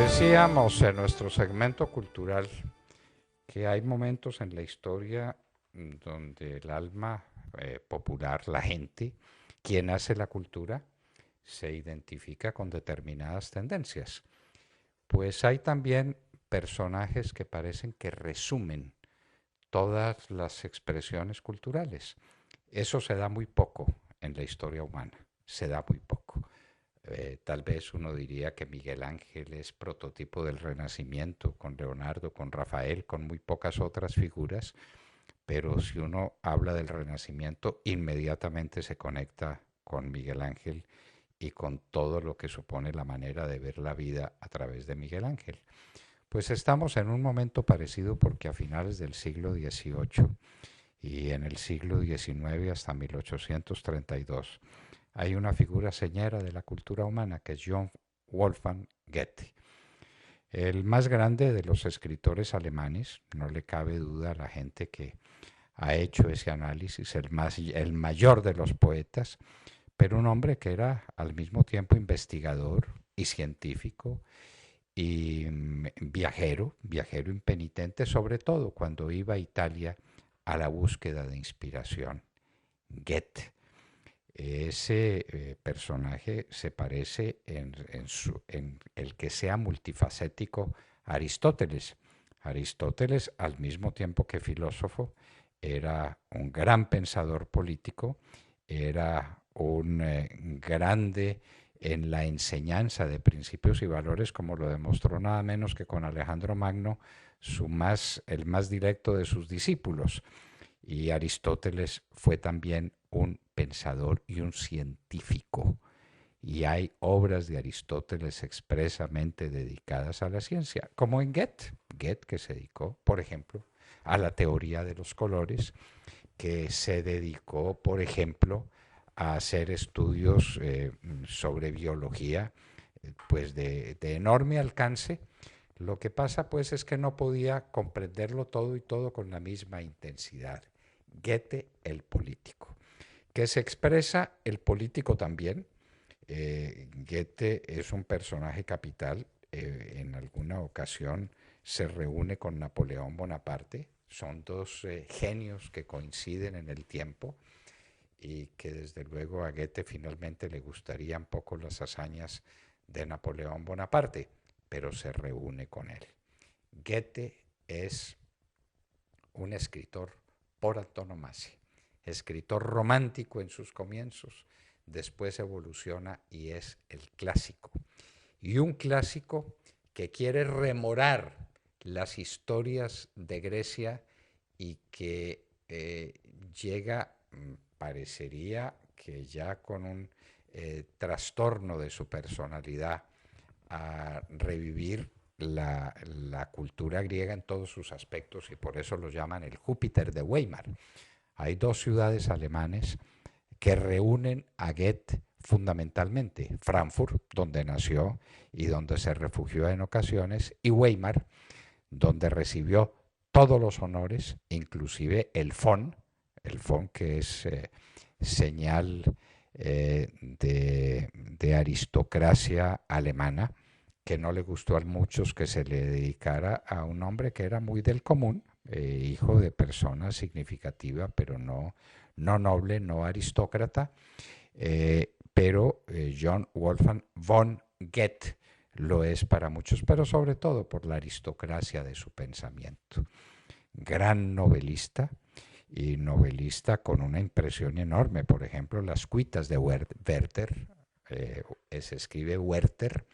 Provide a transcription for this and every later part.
Decíamos en nuestro segmento cultural que hay momentos en la historia donde el alma popular, la gente, quien hace la cultura, se identifica con determinadas tendencias. Pues hay también personajes que parecen que resumen todas las expresiones culturales. Eso se da muy poco en la historia humana, se da muy poco. Tal vez uno diría que Miguel Ángel es prototipo del Renacimiento, con Leonardo, con Rafael, con muy pocas otras figuras, pero si uno habla del Renacimiento, inmediatamente se conecta con Miguel Ángel y con todo lo que supone la manera de ver la vida a través de Miguel Ángel. Pues estamos en un momento parecido porque a finales del siglo XVIII y en el siglo XIX hasta 1832 hay una figura señera de la cultura humana que es John Wolfgang Goethe, el más grande de los escritores alemanes, no le cabe duda a la gente que ha hecho ese análisis, el mayor de los poetas, pero un hombre que era al mismo tiempo investigador y científico y viajero impenitente, sobre todo cuando iba a Italia a la búsqueda de inspiración. Goethe. Ese personaje se parece en el que sea multifacético a Aristóteles. Aristóteles, al mismo tiempo que filósofo, era un gran pensador político, era un grande en la enseñanza de principios y valores, como lo demostró nada menos que con Alejandro Magno, el más directo de sus discípulos. Y Aristóteles fue también un pensador y un científico. Y hay obras de Aristóteles expresamente dedicadas a la ciencia, como en Goethe. Goethe, que se dedicó, por ejemplo, a la teoría de los colores, que se dedicó, por ejemplo, a hacer estudios sobre biología, pues de enorme alcance. Lo que pasa, pues, es que no podía comprenderlo todo y todo con la misma intensidad. Goethe, el político. Que se expresa el político también. Goethe es un personaje capital. En alguna ocasión se reúne con Napoleón Bonaparte. Son dos genios que coinciden en el tiempo y que desde luego a Goethe finalmente le gustarían poco las hazañas de Napoleón Bonaparte, pero se reúne con él. Goethe es un escritor por antonomasia, escritor romántico en sus comienzos, después evoluciona y es el clásico. Y un clásico que quiere remorar las historias de Grecia y que llega, parecería que ya con un trastorno de su personalidad, a revivir la cultura griega en todos sus aspectos y por eso lo llaman el Júpiter de Weimar. Hay dos ciudades alemanes que reúnen a Goethe fundamentalmente, Frankfurt, donde nació y donde se refugió en ocasiones, y Weimar, donde recibió todos los honores, inclusive el FON que es señal de aristocracia alemana, que no le gustó a muchos que se le dedicara a un hombre que era muy del común, hijo de persona significativa, pero no noble, no aristócrata, pero John Wolfgang von Goethe lo es para muchos, pero sobre todo por la aristocracia de su pensamiento. Gran novelista y novelista con una impresión enorme. Por ejemplo, las cuitas de Werther, se escribe Werther,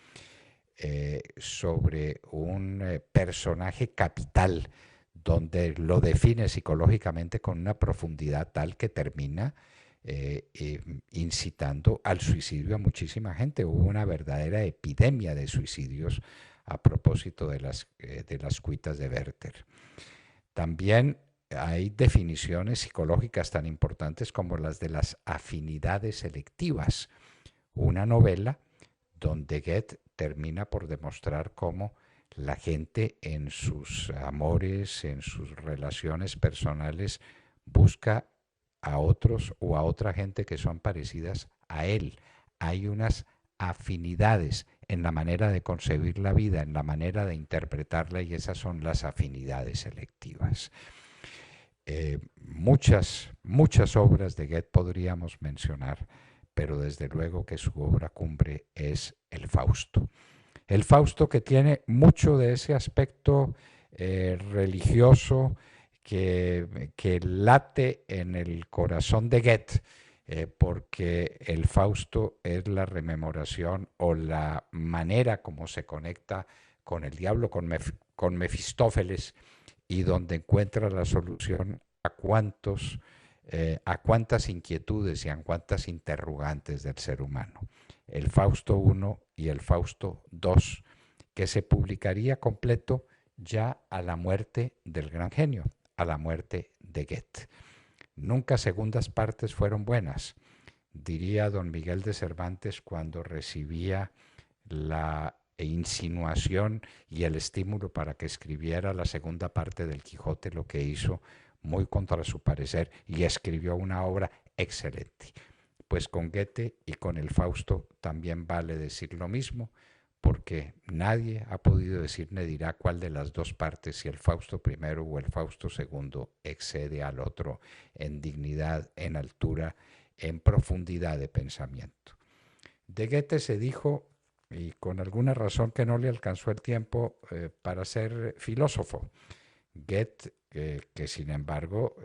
sobre un personaje capital donde lo define psicológicamente con una profundidad tal que termina incitando al suicidio a muchísima gente. Hubo una verdadera epidemia de suicidios a propósito de las cuitas de Werther. También hay definiciones psicológicas tan importantes como las de las afinidades selectivas. Una novela donde Goethe termina por demostrar cómo la gente en sus amores, en sus relaciones personales, busca a otros o a otra gente que son parecidas a él. Hay unas afinidades en la manera de concebir la vida, en la manera de interpretarla, y esas son las afinidades selectivas. Muchas obras de Goethe podríamos mencionar, pero desde luego que su obra cumbre es el Fausto. El Fausto, que tiene mucho de ese aspecto religioso que late en el corazón de Goethe, porque el Fausto es la rememoración o la manera como se conecta con el diablo, con Mefistófeles, y donde encuentra la solución a cuántas inquietudes y a cuántas interrogantes del ser humano. El Fausto I y el Fausto II, que se publicaría completo ya a la muerte del gran genio, a la muerte de Goethe. Nunca segundas partes fueron buenas, diría don Miguel de Cervantes cuando recibía la insinuación y el estímulo para que escribiera la segunda parte del Quijote, lo que hizo muy contra su parecer, y escribió una obra excelente. Pues con Goethe y con el Fausto también vale decir lo mismo, porque nadie ha podido decir ni dirá cuál de las dos partes, si el Fausto I o el Fausto II, excede al otro en dignidad, en altura, en profundidad de pensamiento. De Goethe se dijo, y con alguna razón, que no le alcanzó el tiempo para ser filósofo. Goethe, que sin embargo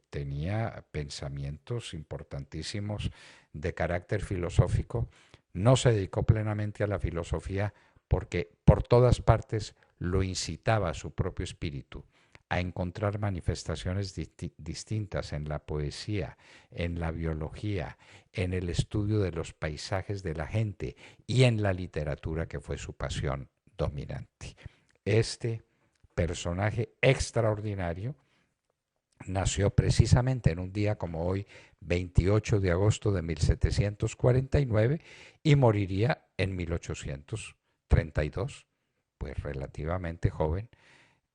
tenía pensamientos importantísimos de carácter filosófico, no se dedicó plenamente a la filosofía porque por todas partes lo incitaba su propio espíritu a encontrar manifestaciones distintas en la poesía, en la biología, en el estudio de los paisajes de la gente y en la literatura, que fue su pasión dominante. Este personaje extraordinario nació precisamente en un día como hoy, 28 de agosto de 1749, y moriría en 1832, pues relativamente joven.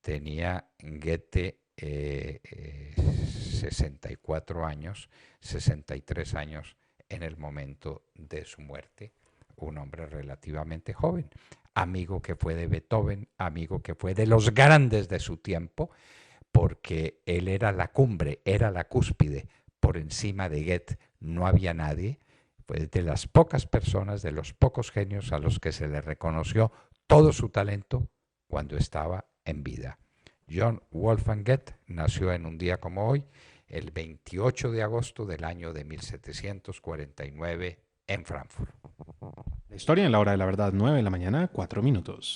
Tenía Goethe 64 años, 63 años en el momento de su muerte, un hombre relativamente joven, amigo que fue de Beethoven, amigo que fue de los grandes de su tiempo, porque él era la cumbre, era la cúspide. Por encima de Goethe no había nadie. Fue de las pocas personas, de los pocos genios a los que se le reconoció todo su talento cuando estaba en vida. John Wolfgang Goethe nació en un día como hoy, el 28 de agosto del año de 1749 en Frankfurt. La historia en la hora de la verdad, 9 de la mañana, 4 minutos.